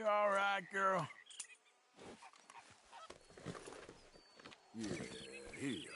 all right, girl? Yeah, here you are, girl.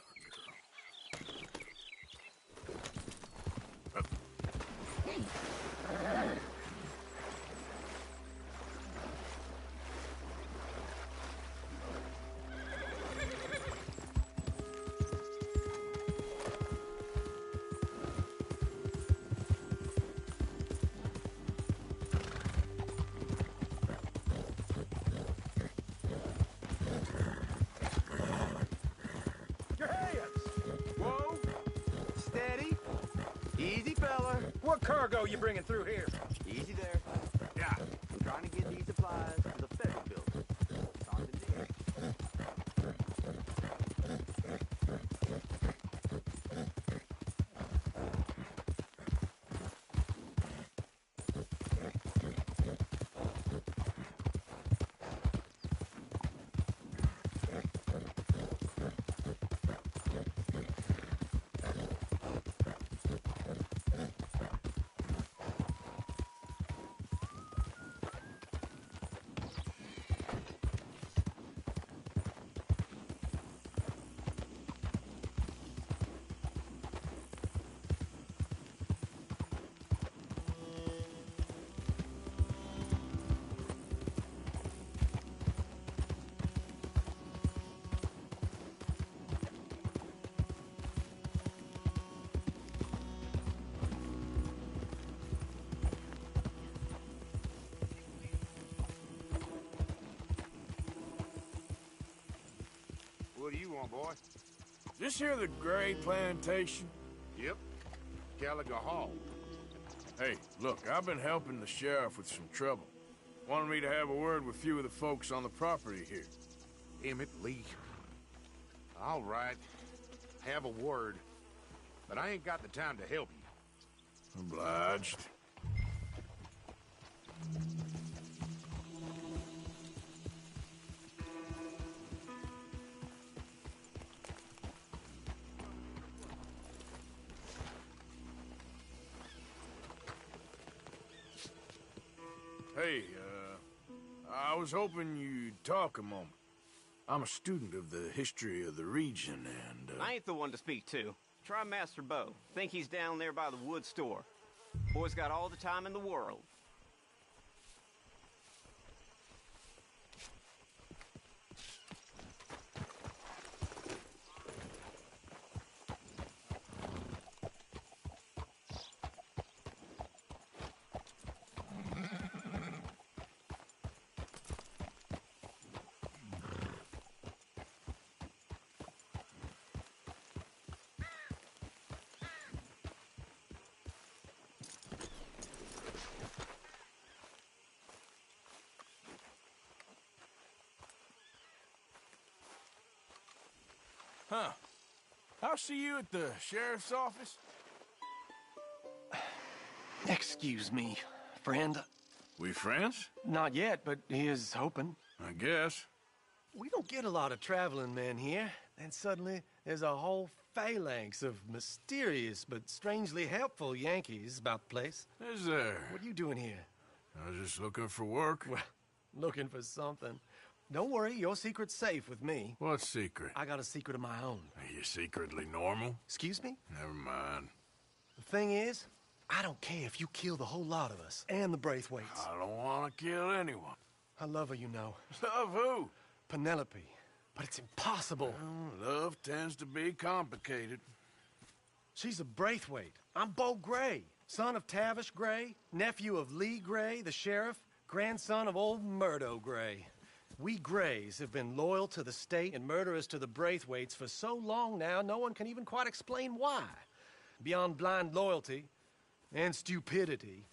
What cargo you bringing through here? Easy there. Yeah. I'm trying to get these supplies to the federal building. Talk to Nick. What do you want, boy? This here the Gray Plantation? Yep. Gallagher Hall. Hey, look, I've been helping the sheriff with some trouble. Wanted me to have a word with a few of the folks on the property here. Emmett Lee. All right. Have a word. But I ain't got the time to help you. Obliged. Hey, I was hoping you'd talk a moment. I'm a student of the history of the region, and, I ain't the one to speak to. Try Master Bo. Think he's down there by the wood store. Boy's got all the time in the world. Huh. I'll see you at the sheriff's office. Excuse me, friend. We friends? Not yet, but he is hoping. I guess. We don't get a lot of traveling men here. Then suddenly, there's a whole phalanx of mysterious but strangely helpful Yankees about the place. Is there? What are you doing here? I was just looking for work. Well, looking for something. Don't worry, your secret's safe with me. What secret? I got a secret of my own. Are you secretly normal? Excuse me? Never mind. The thing is, I don't care if you kill the whole lot of us, and the Braithwaites. I don't want to kill anyone. I love her, you know. Love who? Penelope. But it's impossible. Well, love tends to be complicated. She's a Braithwaite. I'm Bo Gray, son of Tavish Gray, nephew of Lee Gray, the sheriff, grandson of old Murdo Gray. We Grays have been loyal to the state and murderous to the Braithwaites for so long now, no one can even quite explain why. Beyond blind loyalty and stupidity,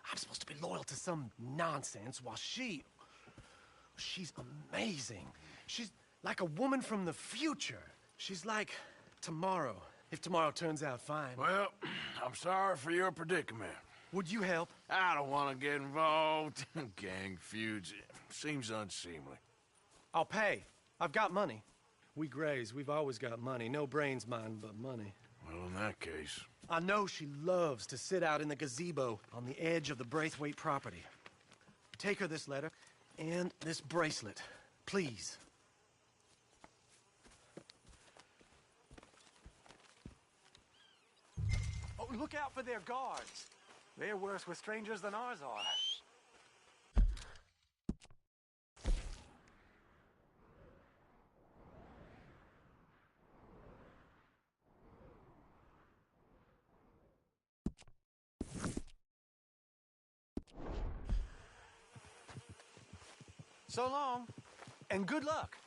I'm supposed to be loyal to some nonsense while she's amazing. She's like a woman from the future. She's like tomorrow, if tomorrow turns out fine. Well, I'm sorry for your predicament. Would you help? I don't want to get involved in gang feuds. It seems unseemly. I'll pay. I've got money. We Grays, we've always got money. No brains, mind, but money. Well, in that case... I know she loves to sit out in the gazebo on the edge of the Braithwaite property. Take her this letter, And this bracelet, please. Oh, look out for their guards. They're worse with strangers than ours are. So long, and good luck.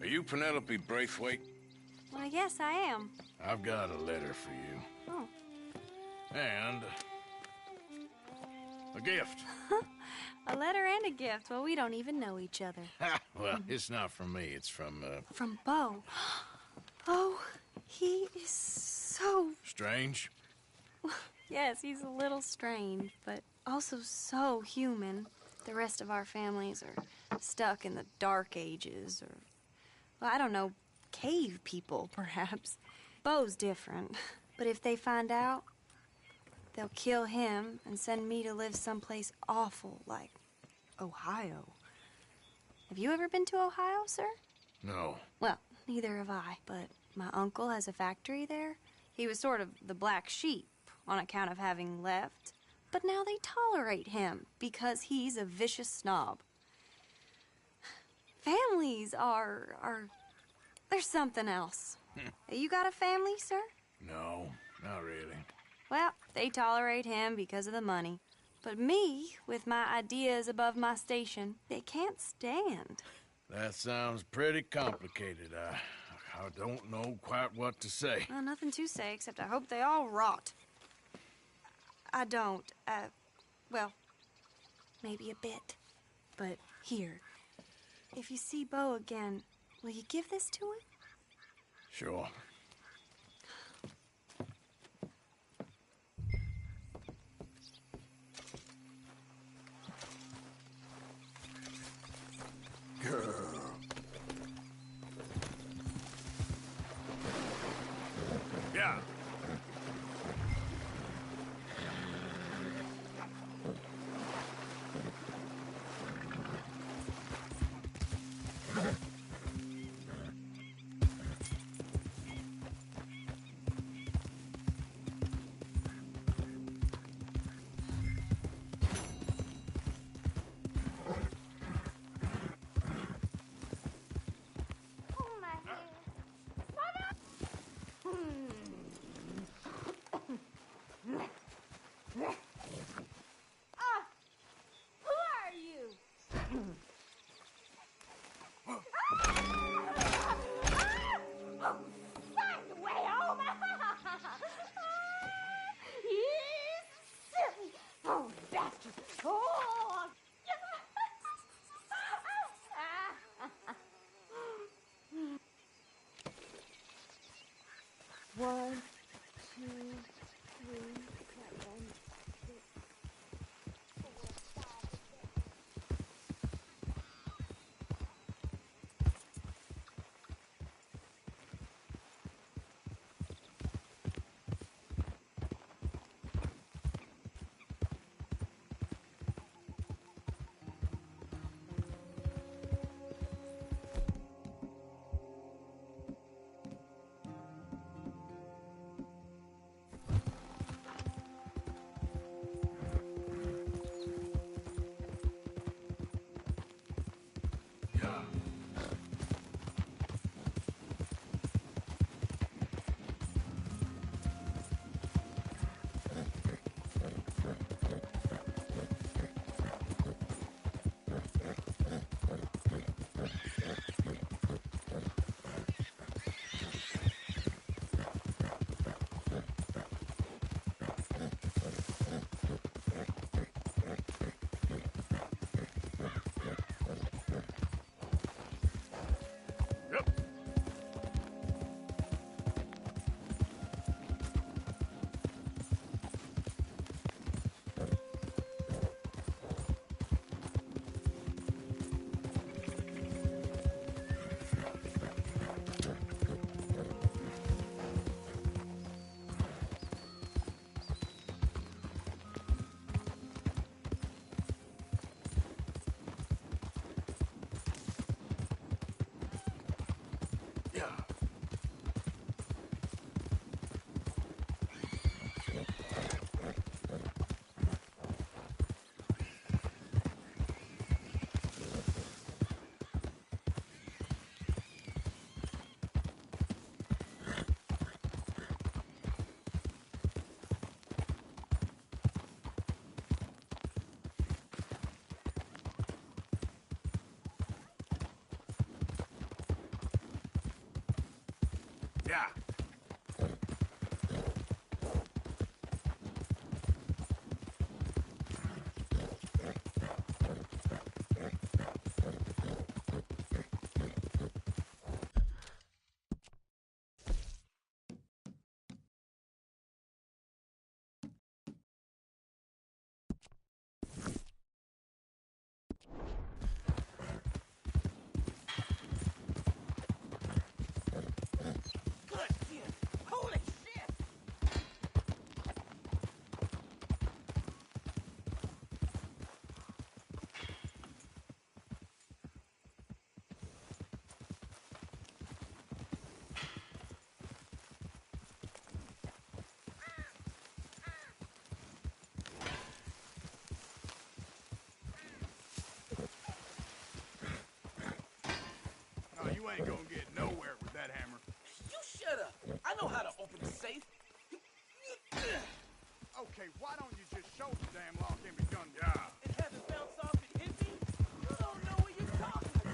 Are you Penelope Braithwaite? Well, yes, I am. I've got a letter for you. Oh. And a gift. A letter and a gift. Well, we don't even know each other. Well, it's not from me. It's from, From Bo. Oh, he is so... Strange? Yes, he's a little strange, but also so human. The rest of our families are stuck in the dark ages, or... Well, I don't know, cave people, perhaps. Bo's different. But if they find out, they'll kill him and send me to live someplace awful like Ohio. Have you ever been to Ohio, sir? No. Well, neither have I, but my uncle has a factory there. He was sort of the black sheep on account of having left. But now they tolerate him because he's a vicious snob. Families are there's something else. You got a family, sir? No, not really. Well, they tolerate him because of the money. But me, with my ideas above my station, they can't stand. That sounds pretty complicated. I don't know quite what to say. Well, nothing to say, except I hope they all rot. I don't, well, maybe a bit. But here, if you see Bo again, will you give this to him? Sure. Girl. Yeah. One, two, three, 7, 6. Yeah. Holy shit! No, you ain't gonna get nowhere with that hammer. You shut up! I know how to open the safe. Okay, why don't you just show the damn lock and be done? Yeah. And have it bounce off and hit me? You don't know what you're talking about.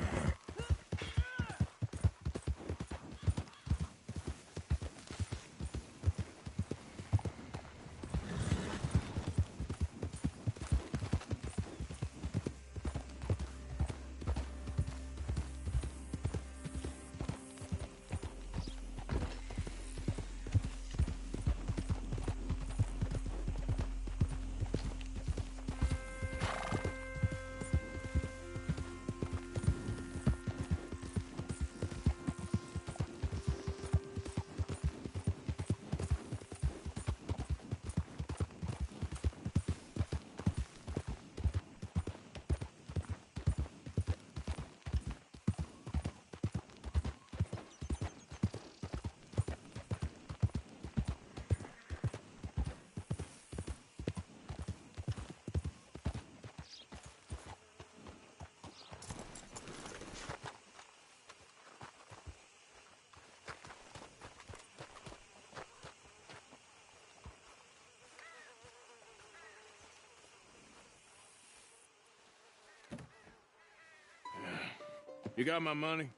You got my money?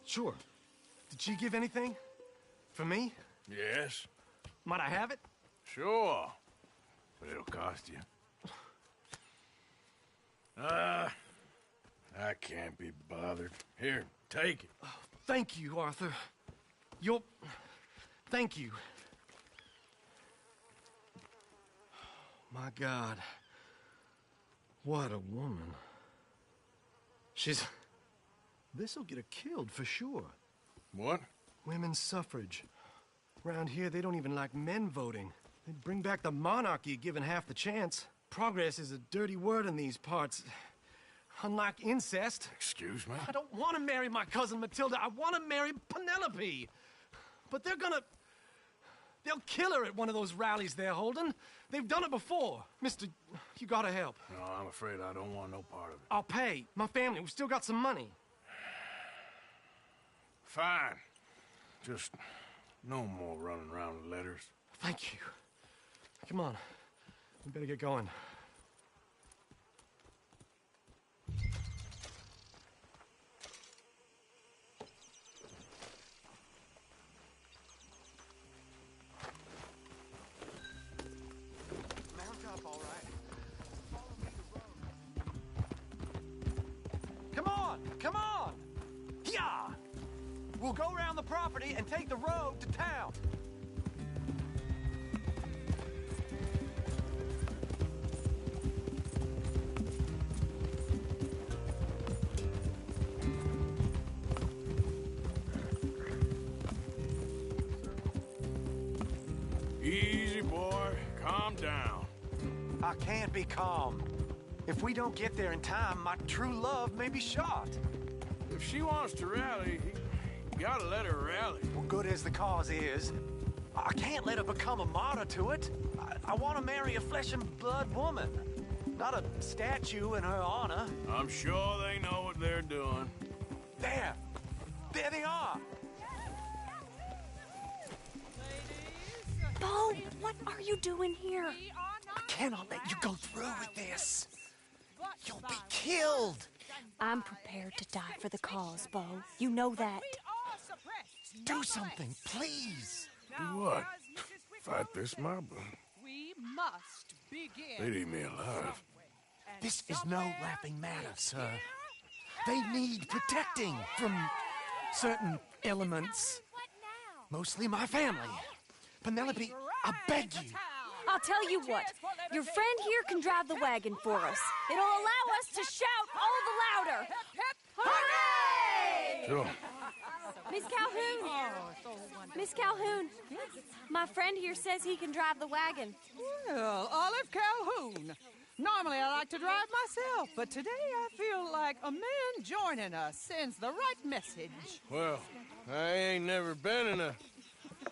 Sure. Did she give anything? For me? Yes. Might I have it? Sure. But it'll cost you. I can't be bothered. Here, take it. Thank you, Arthur. You'll... Thank you. My God. What a woman. She's... This'll get her killed for sure. What? Women's suffrage. Around here, they don't even like men voting. They'd bring back the monarchy given half the chance. Progress is a dirty word in these parts. Unlike incest. Excuse me? I don't want to marry my cousin Matilda. I want to marry Penelope. But they're gonna... They'll kill her at one of those rallies they're holding. They've done it before. Mister, you gotta help. No, I'm afraid I don't want no part of it. I'll pay. My family, we've still got some money. Fine. Just no more running around with letters. Thank you. Come on. We better get going. Mount up, all right. Come on! Come on! Yeah! We'll go around the property and take the road to town. Easy, boy. Calm down. I can't be calm. If we don't get there in time, my true love may be shot. If she wants to rally, you gotta let her rally. Well, good as the cause is, I can't let her become a martyr to it. I want to marry a flesh and blood woman, not a statue in her honor. I'm sure they know what they're doing. There! There they are! Bo, what are you doing here? I cannot let you go through with this. You'll be killed. I'm prepared to die for the cause, Bo. You know that. Do something, please. Do what? Fight this mob? We must begin. They'd eat me alive. This is no laughing matter, sir. They need protecting from certain elements. Mostly my family. Penelope, I beg you. I'll tell you what. Your friend here can drive the wagon for us. It'll allow us to shout all the louder. Hooray! Sure. Miss Calhoun. Miss Calhoun. My friend here says he can drive the wagon. Well, Olive Calhoun. Normally I like to drive myself, but today I feel like a man joining us sends the right message. Well, I ain't never been in a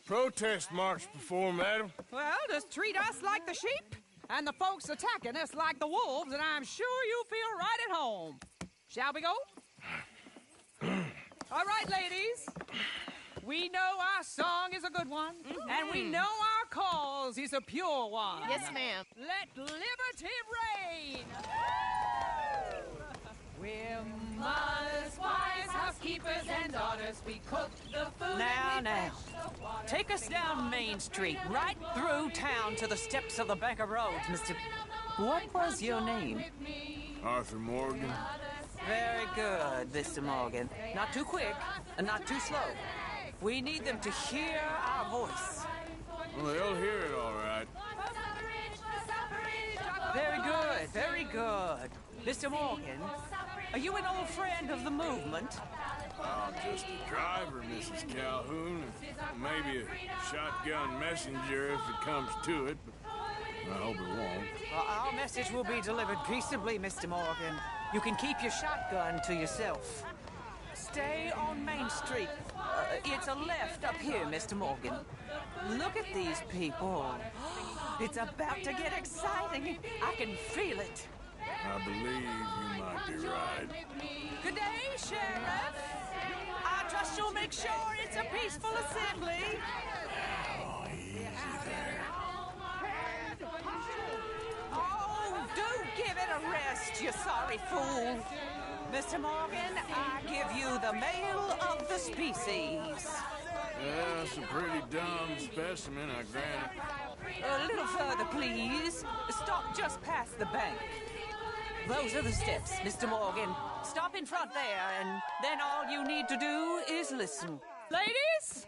protest march before, madam. Well, just treat us like the sheep, and the folks attacking us like the wolves, and I'm sure you feel right at home. Shall we go? All right, ladies. We know our song is a good one, and we know our cause is a pure one. Yes, ma'am. Let liberty reign! We're mothers, wives, housekeepers, and daughters. We cook the food. Now. Take us down Main Street, right through town to the steps of the Bank of Roads, Mr. What was your name? Arthur Morgan. Very good, Mr. Morgan. Not too quick, and not too slow. We need them to hear our voice. Well, they'll hear it all right. Very good. Mr. Morgan, are you an old friend of the movement? I'm just a driver, Mrs. Calhoun, and maybe a shotgun messenger if it comes to it, but I hope it won't. Well, our message will be delivered peaceably, Mr. Morgan. You can keep your shotgun to yourself. Stay on Main Street. It's a left up here, Mr. Morgan. Look at these people. It's about to get exciting. I can feel it. I believe you might be right. Good day, Sheriff. I trust you'll make sure it's a peaceful assembly. Oh, easy there. Oh, do give it a rest, you sorry fool. Mr. Morgan, I give you the male of the species. Yeah, it's a pretty dumb specimen, I grant it. A little further, please. Stop just past the bank. Those are the steps, Mr. Morgan. Stop in front there, and then all you need to do is listen. Ladies,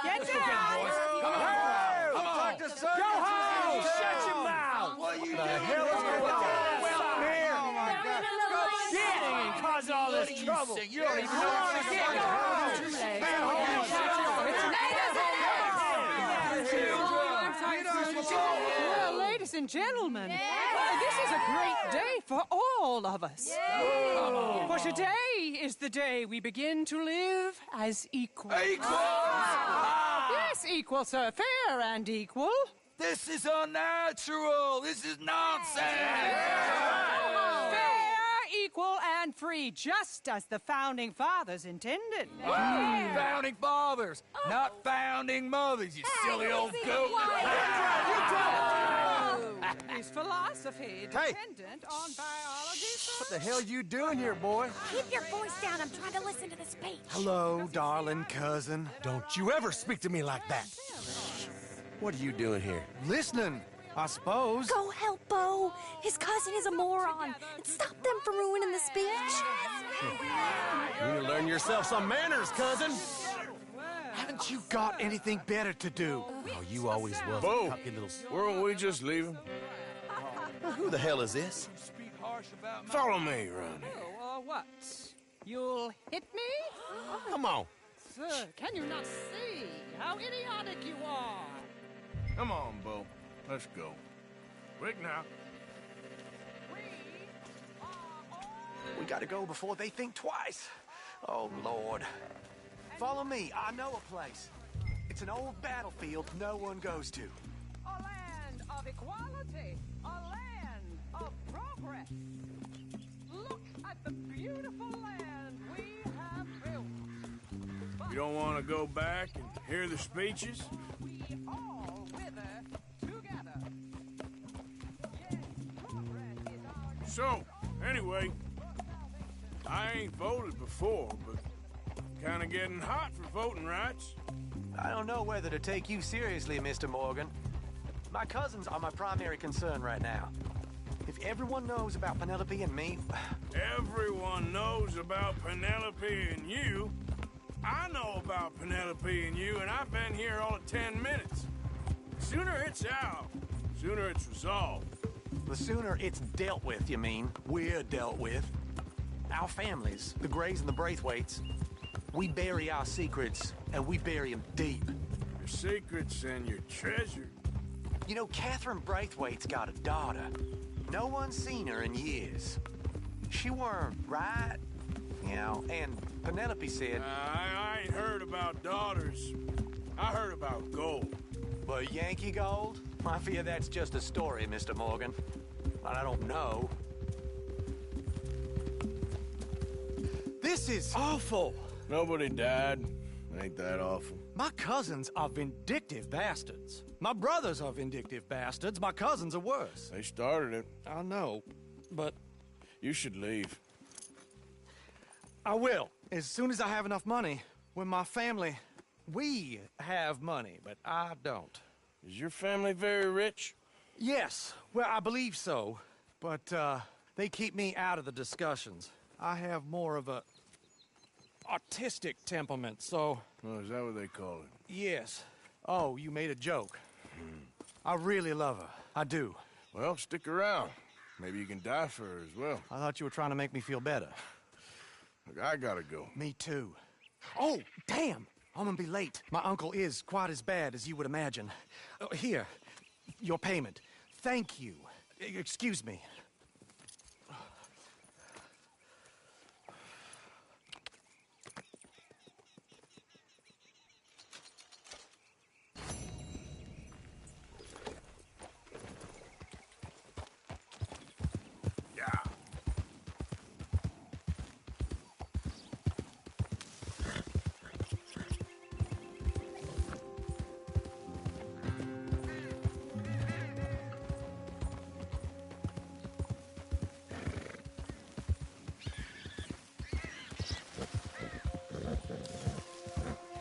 get down! Come on! Go home! Shut your mouth! What are you doing? The hell is going on here? Oh, my God. Get and cause all this trouble. You don't even know what to get. Go Well, ladies and gentlemen, this is a great day for all of us. For today is the day we begin to live as equals. Yes, equal, sir. Fair and equal. This is unnatural. This is nonsense. Fair, equal, and free, just as the Founding Fathers intended. Founding fathers, not founding mothers, you silly old goat. Is philosophy dependent on biology, sir? What the hell you doing here, boy? Keep your voice down. I'm trying to listen to the speech. Hello, darling cousin. Don't you ever speak to me like that. What are you doing here? Listening, I suppose. Go help Bo. His cousin is a moron. And stop them from ruining the speech. You need to learn yourself some manners, cousin. Haven't you got anything better to do? Oh, you always was. Bo, Cocky little... weren't we just leaving? Who the hell is this? Follow me around here. What? You'll hit me? Come on. Sir, can you not see how idiotic you are? Come on, Bo. Let's go. Quick now. We gotta go before they think twice. Oh, Lord. Follow me. I know a place. It's an old battlefield no one goes to. A land of equality. A land of progress. Look at the beautiful land we have built. You don't want to go back and hear the speeches? We all wither together. Yes, progress is our... So, anyway, I ain't voted before, but Kinda getting hot for voting rights. I don't know whether to take you seriously, Mr. Morgan. My cousins are my primary concern right now. If everyone knows about Penelope and me... Everyone knows about Penelope and you. I know about Penelope and you, and I've been here all of 10 minutes. Sooner it's out, sooner it's resolved. The sooner it's dealt with, you mean? We're dealt with. Our families, the Grays and the Braithwaites, we bury our secrets, and we bury them deep. Your secrets and your treasure. You know, Catherine Braithwaite's got a daughter. No one's seen her in years. She weren't right, you know, and Penelope said... I ain't heard about daughters. I heard about gold. But Yankee gold? I fear that's just a story, Mr. Morgan. But I don't know. This is awful. Nobody died. Ain't that awful? My cousins are vindictive bastards. My brothers are vindictive bastards. My cousins are worse. They started it. I know, but... You should leave. I will, as soon as I have enough money. When my family... We have money, but I don't. Is your family very rich? Yes, well, I believe so. But, they keep me out of the discussions. I have more of a... artistic temperament, so... Oh, is that what they call it? Yes. Oh, you made a joke. I really love her. I do. Well, stick around. Maybe you can die for her as well. I thought you were trying to make me feel better. Look, I gotta go. Me too. Oh, damn! I'm gonna be late. My uncle is quite as bad as you would imagine. Here, your payment. Thank you. Excuse me.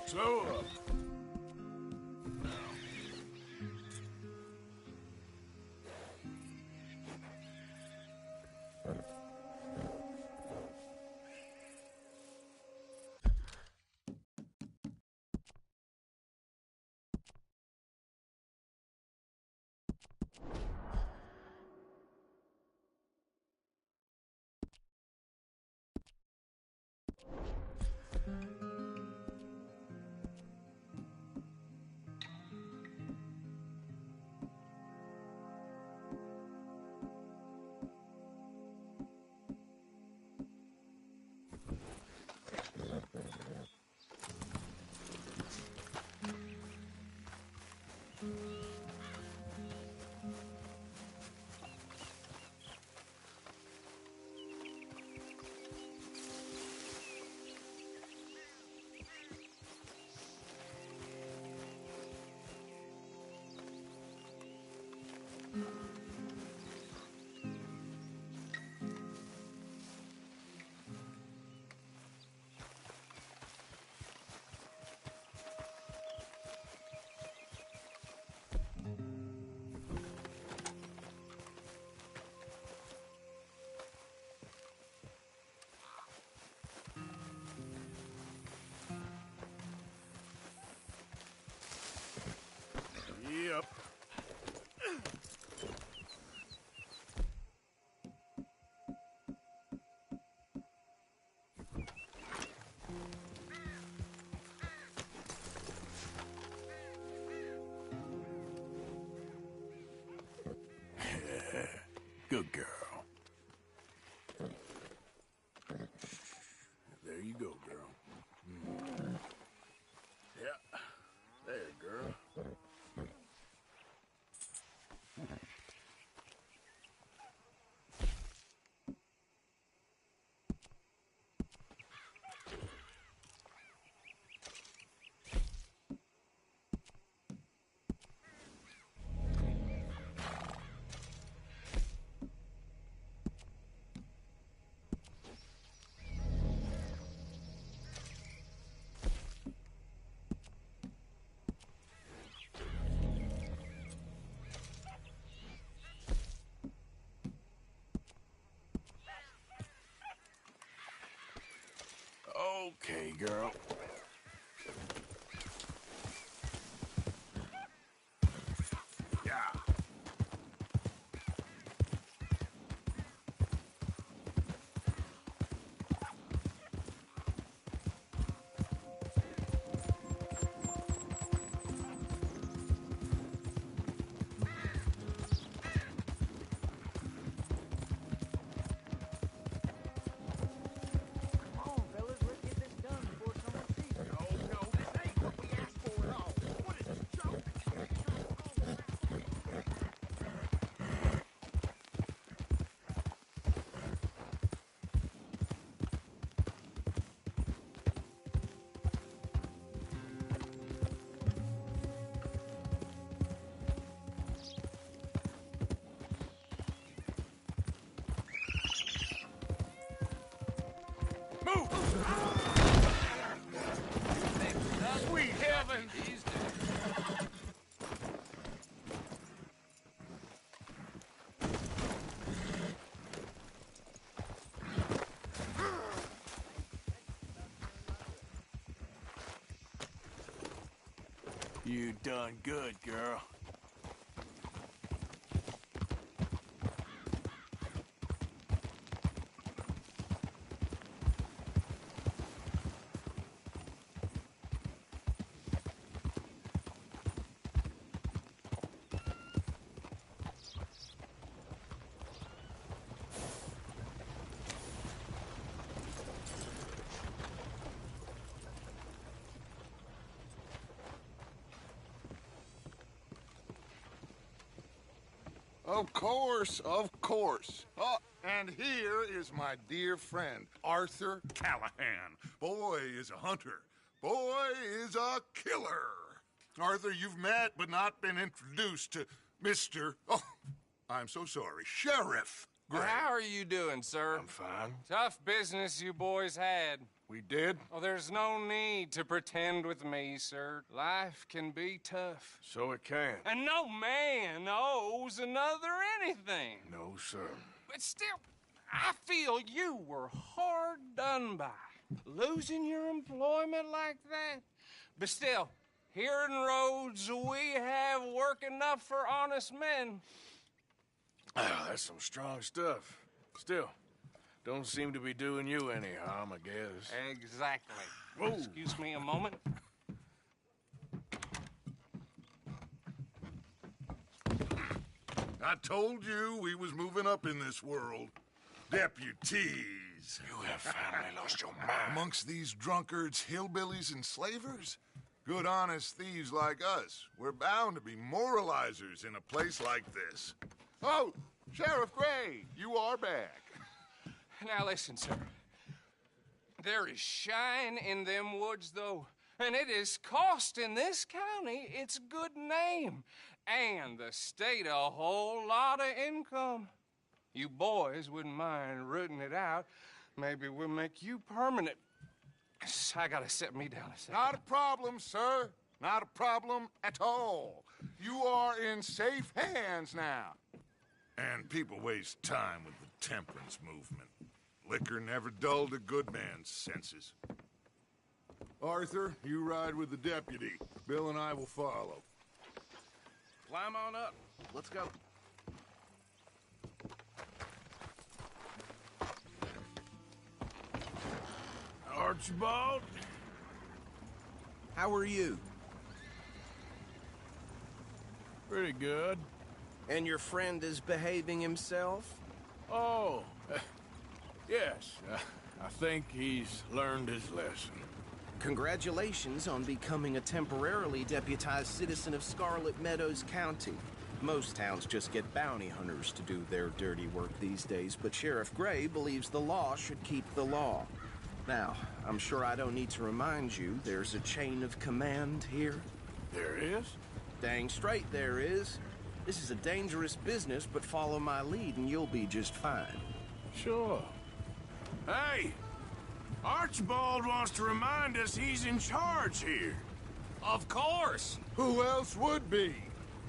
Slow up. Yep. Good girl. There you go, girl. Yeah. There, girl. Okay, girl. Yeah. Sweet heaven! You done good, girl. Of course, of course. Oh, and here is my dear friend, Arthur Callahan. Boy is a hunter. Boy is a killer. Arthur, you've met but not been introduced to Mr. Oh, I'm so sorry, Sheriff Gray. How are you doing, sir? I'm fine. Tough business you boys had. We did? Oh, there's no need to pretend with me, sir. Life can be tough. So it can. And no man owes another anything. No, sir. But still, I feel you were hard done by. Losing your employment like that. But still, here in Rhodes, we have work enough for honest men. Ah, that's some strong stuff. Still, don't seem to be doing you any harm, I guess. Exactly. Whoa. Excuse me a moment. I told you we was moving up in this world. Deputies. You have finally lost your mind. Amongst these drunkards, hillbillies, and slavers? Good honest thieves like us. We're bound to be moralizers in a place like this. Oh, Sheriff Gray, you are back. Now listen, sir. There is shine in them woods, though, and it is costing this county its good name and the state a whole lot of income. You boys wouldn't mind rooting it out. Maybe we'll make you permanent. I gotta set me down a second. Not a problem, sir. Not a problem at all. You are in safe hands now. And people waste time with the temperance movement. Liquor never dulled a good man's senses. Arthur, you ride with the deputy. Bill and I will follow. Climb on up. Let's go. Archibald? How are you? Pretty good. And your friend is behaving himself? Oh, yes. I think he's learned his lesson. Congratulations on becoming a temporarily deputized citizen of Scarlet Meadows County. Most towns just get bounty hunters to do their dirty work these days, but Sheriff Gray believes the law should keep the law. Now, I'm sure I don't need to remind you there's a chain of command here. There is? Dang straight there is. This is a dangerous business, but follow my lead and you'll be just fine. Sure. Hey! Archibald wants to remind us he's in charge here. Of course! Who else would be?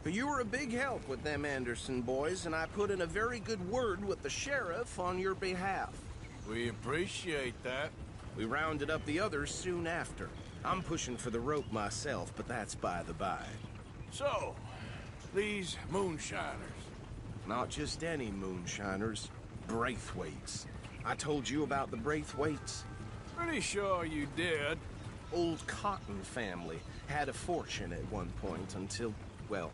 You were a big help with them Anderson boys, and I put in a very good word with the sheriff on your behalf. We appreciate that. We rounded up the others soon after. I'm pushing for the rope myself, but that's by the by. So, these moonshiners. Not just any moonshiners. Braithwaites. I told you about the Braithwaites? Pretty sure you did. Old Cotton family had a fortune at one point until, well,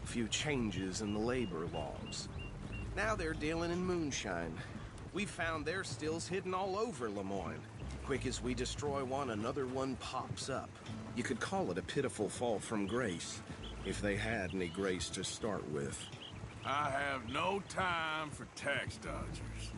a few changes in the labor laws. Now they're dealing in moonshine. We've found their stills hidden all over Lemoyne. Quick as we destroy one, another one pops up. You could call it a pitiful fall from grace, if they had any grace to start with. I have no time for tax dodgers.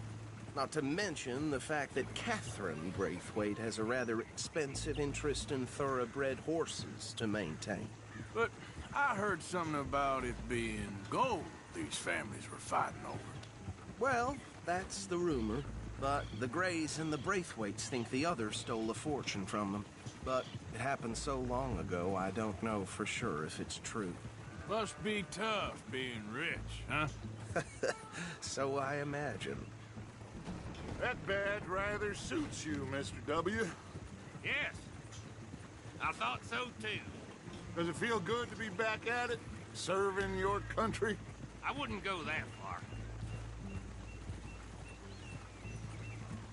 Not to mention the fact that Catherine Braithwaite has a rather expensive interest in thoroughbred horses to maintain. But I heard something about it being gold these families were fighting over. Well, that's the rumor. But the Greys and the Braithwaites think the others stole a fortune from them. But it happened so long ago, I don't know for sure if it's true. Must be tough being rich, huh? So I imagine. That badge rather suits you, Mr. W. Yes. I thought so, too. Does it feel good to be back at it? Serving your country? I wouldn't go that far.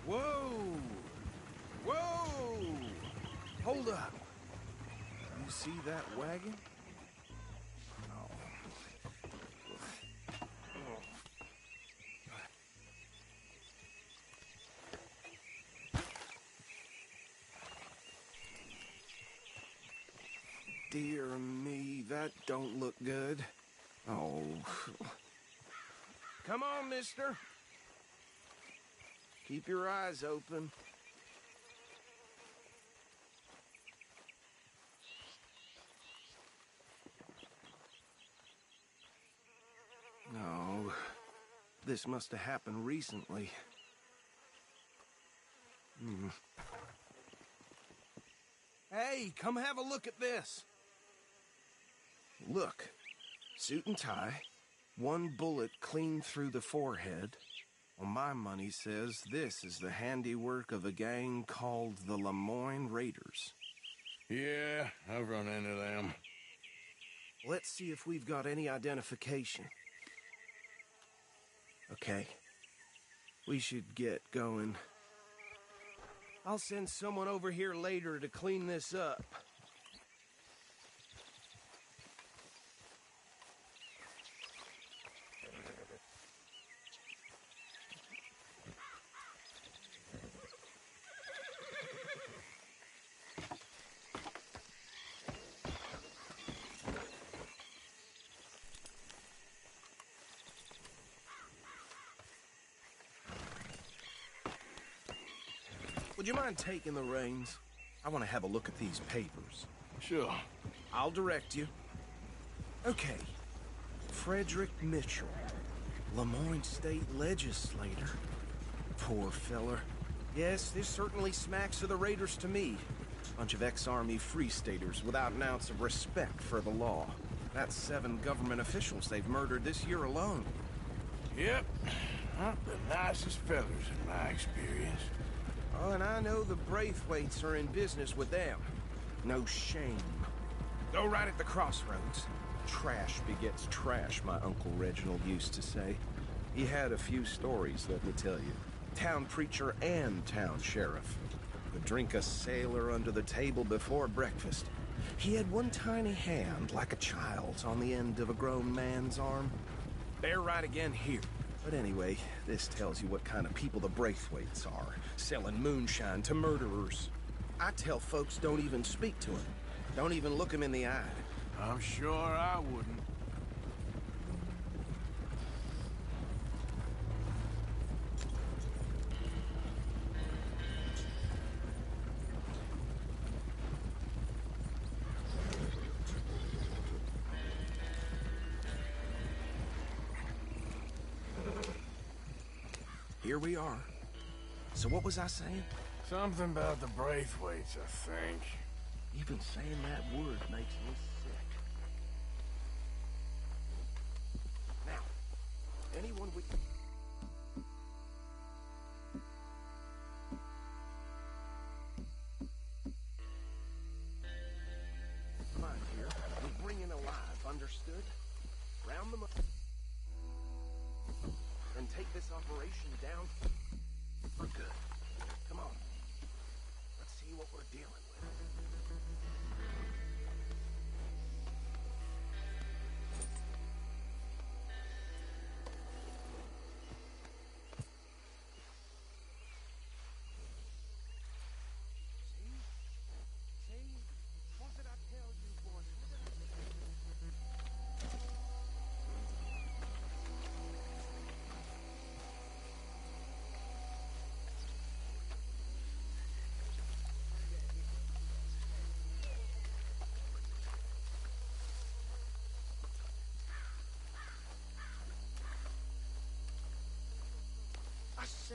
Whoa! Whoa! Hold up. You see that wagon? Dear me, that don't look good. Oh. Come on, mister. Keep your eyes open. No. This must have happened recently. Hey, come have a look at this. Look, suit and tie, one bullet clean through the forehead. Well, my money says this is the handiwork of a gang called the Lemoyne Raiders. Yeah, I've run into them. Let's see if we've got any identification. Okay. We should get going. I'll send someone over here later to clean this up. Would you mind taking the reins? I want to have a look at these papers. Sure. I'll direct you. Okay. Frederick Mitchell, Lemoyne State Legislator. Poor feller. Yes, this certainly smacks of the Raiders to me. Bunch of ex-Army Free Staters without an ounce of respect for the law. That's 7 government officials they've murdered this year alone. Yep. Not the nicest fellers in my experience. Oh, and I know the Braithwaites are in business with them. No shame. Go right at the crossroads. Trash begets trash, my Uncle Reginald used to say. He had a few stories, let me tell you. Town preacher and town sheriff. Would drink a sailor under the table before breakfast. He had one tiny hand, like a child's, on the end of a grown man's arm. They're right again here. But anyway, this tells you what kind of people the Braithwaites are, selling moonshine to murderers. I tell folks don't even speak to him. Don't even look him in the eye. I'm sure I wouldn't. Here we are. So what was I saying? Something about the Braithwaites, I think. Even saying that word makes me sick. Now, anyone we...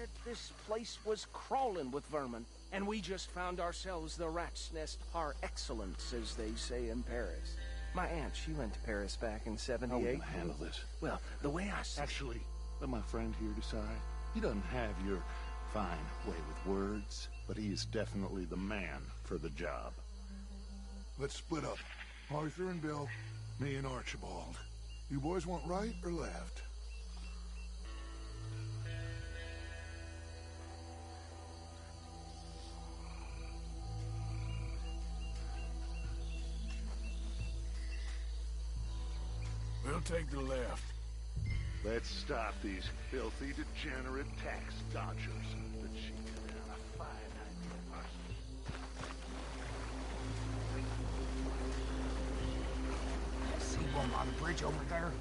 said this place was crawling with vermin, and we just found ourselves the rat's nest par excellence, as they say in Paris. My aunt, she went to Paris back in '78. How are we gonna handle this? Well, the way I see Actually, let my friend here decide. He doesn't have your fine way with words, but he is definitely the man for the job. Let's split up. Arthur and Bill, me and Archibald. You boys want right or left? We'll take the left. Let's stop these filthy, degenerate tax dodgers. The chicken and a fine idea. See one on the bridge over there?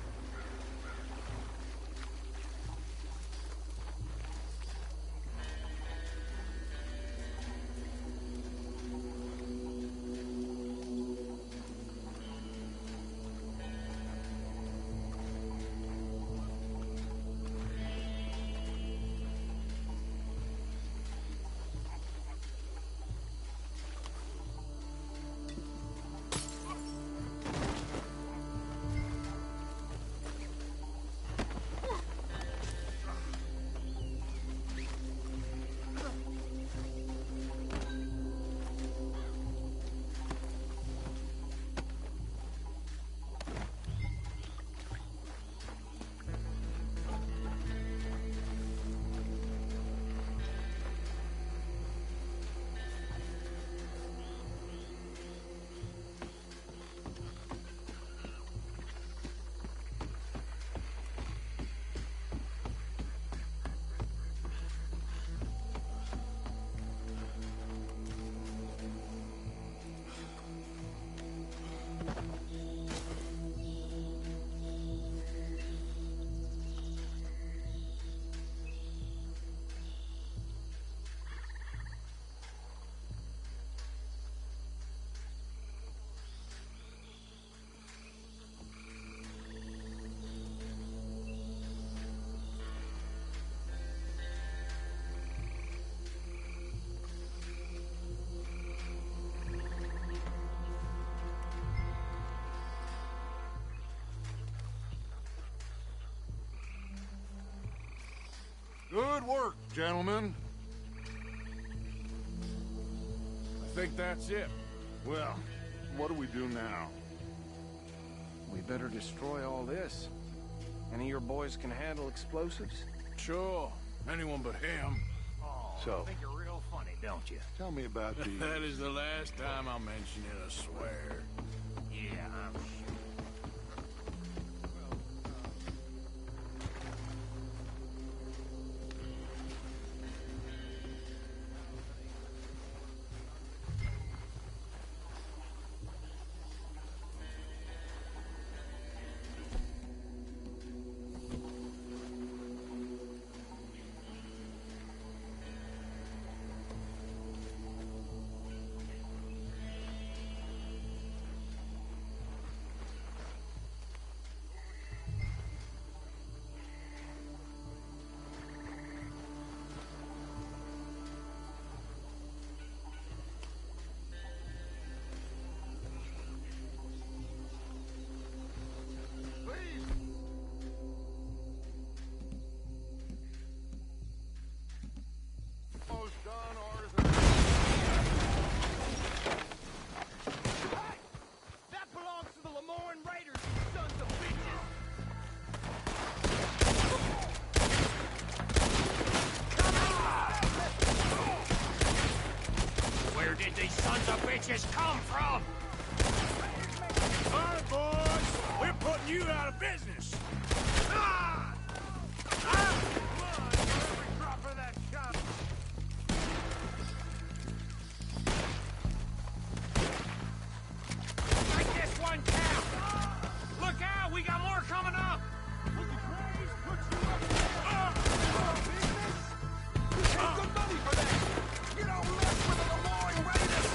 Good work, gentlemen. I think that's it. Well, what do we do now? we better destroy all this. Any of your boys can handle explosives? Sure. Anyone but him. Oh, So- I think you're real funny, don't you? Tell me about the... That is the last time I'll mention it, I swear. Yeah, I'm sure. Almost done, Arthur. Hey! That belongs to the Lemoyne Raiders, you sons of bitches! Where did these sons of bitches come from? All right, boys. We're putting you out of business. Ah! Ah! Blood for every drop of that shot. Make this one count! Look out! We got more coming up! Good money for that! You don't mess with the Lemoyne Raiders!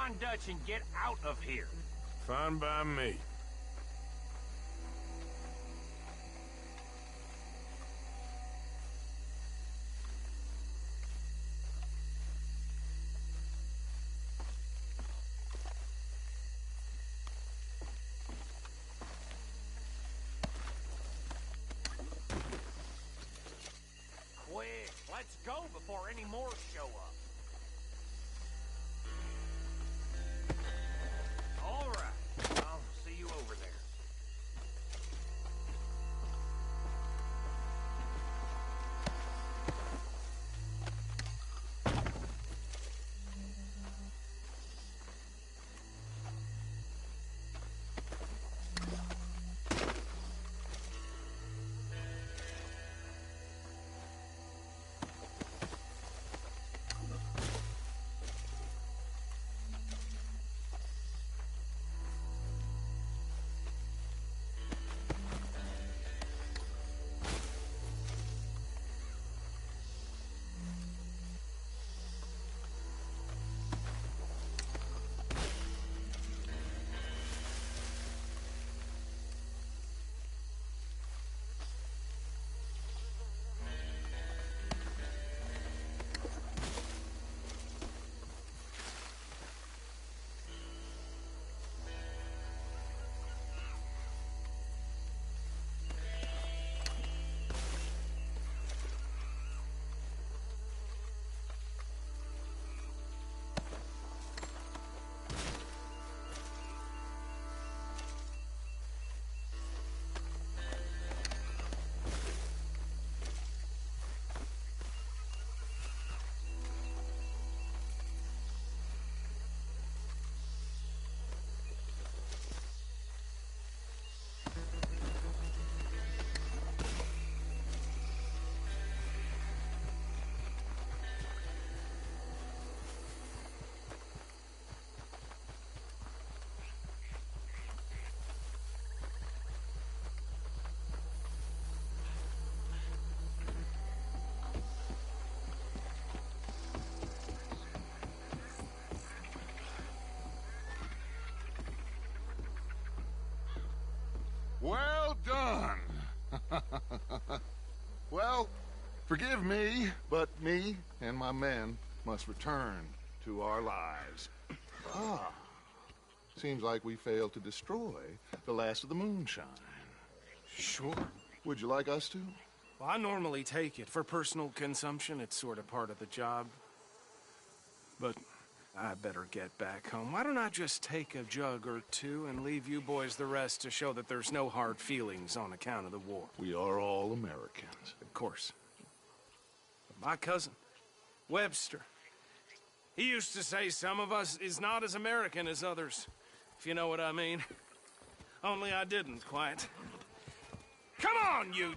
on Dutch and get out of here. Fine by me. Quick, let's go before any more show up. All right, I'll see you over there. Well done. Well, forgive me, but me and my men must return to our lives. Ah, seems like we failed to destroy the last of the moonshine. Sure. Would you like us to? Well, I normally take it. For personal consumption, it's sort of part of the job. But I better get back home. Why don't I just take a jug or two and leave you boys the rest to show that there's no hard feelings on account of the war? We are all Americans. Of course. But my cousin, Webster, he used to say some of us is not as American as others, if you know what I mean. Only I didn't quite. Come on, you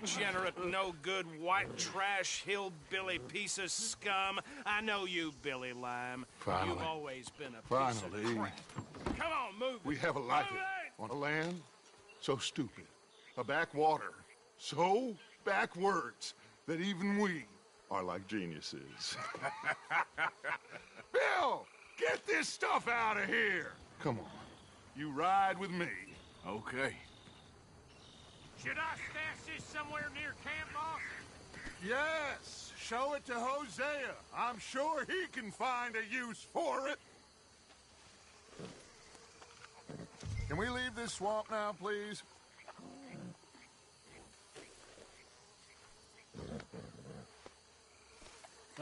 degenerate, no-good, white trash, hillbilly piece of scum. I know you, Billy Lime. Finally. You've always been a piece Finally. of crap. Come on, move it. We have a life Move it! on a land so stupid, a backwater so backwards that even we are like geniuses. Bill, get this stuff out of here. Come on, you ride with me. Okay. Should I stash this somewhere near camp, boss? Yes, show it to Hosea. I'm sure he can find a use for it. Can we leave this swamp now, please?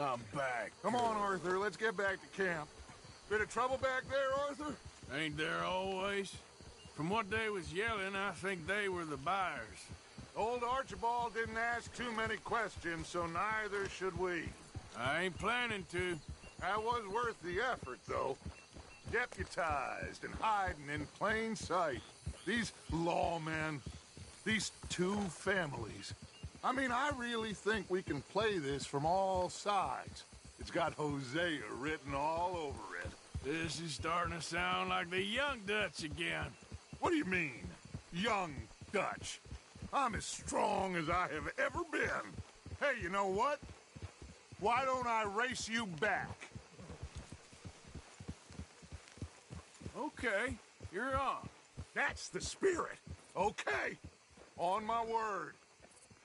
I'm back. Come on, Arthur, let's get back to camp. Bit of trouble back there, Arthur? Ain't there always? From what they was yelling, I think they were the buyers. Old Archibald didn't ask too many questions, so neither should we. I ain't planning to. That was worth the effort, though. Deputized and hiding in plain sight. These lawmen, these two families. I mean, I really think we can play this from all sides. It's got Hosea written all over it. This is starting to sound like the Young Dutch again. What do you mean, young Dutch? I'm as strong as I have ever been. Hey, you know what? Why don't I race you back? Okay, you're on. That's the spirit. Okay. On my word.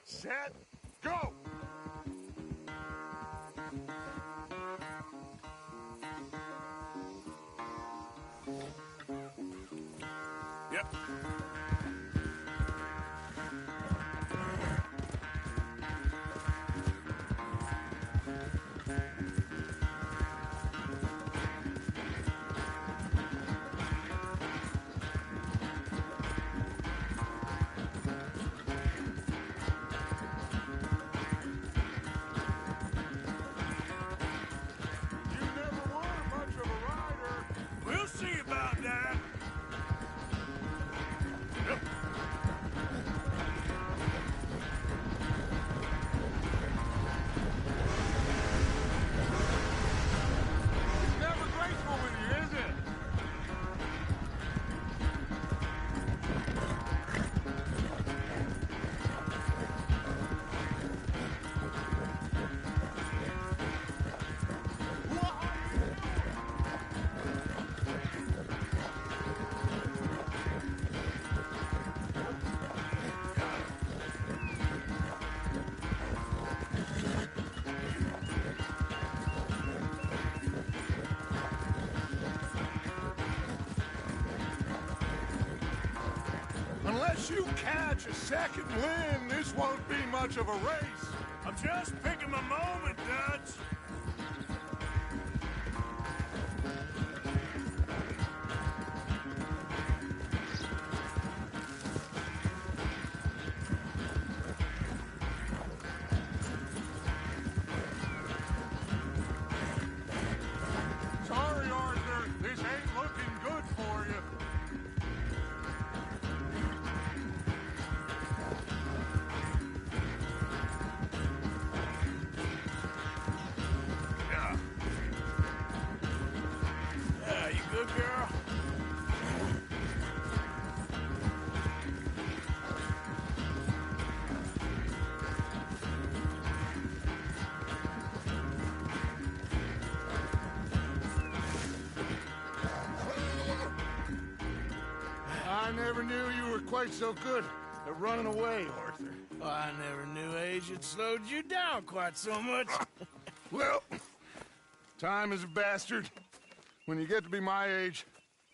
Set, go! Yep. We'll see about that. Yep. It's never graceful with you, is it? Unless you catch a second wind, this won't be much of a race. I'm just picking my moment, Dutch. Sorry, Arthur. This ain't looking good for you. Yeah. Yeah, you good, girl? I never knew you were quite so good at running away, Arthur. I never knew age had slowed you down quite so much. Well, time is a bastard. When you get to be my age,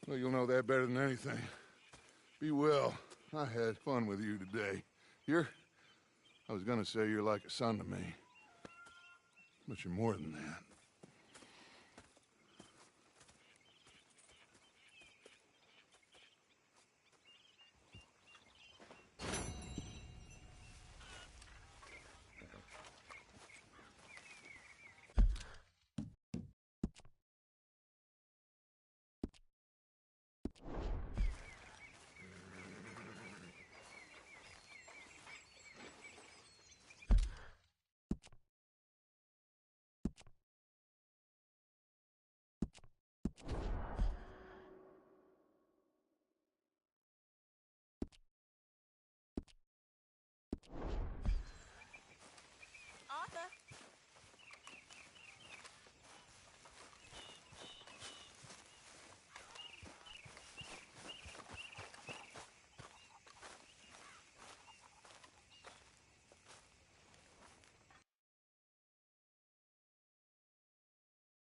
well, you'll know that better than anything. Be well. I had fun with you today. I was gonna say you're like a son to me. But you're more than that.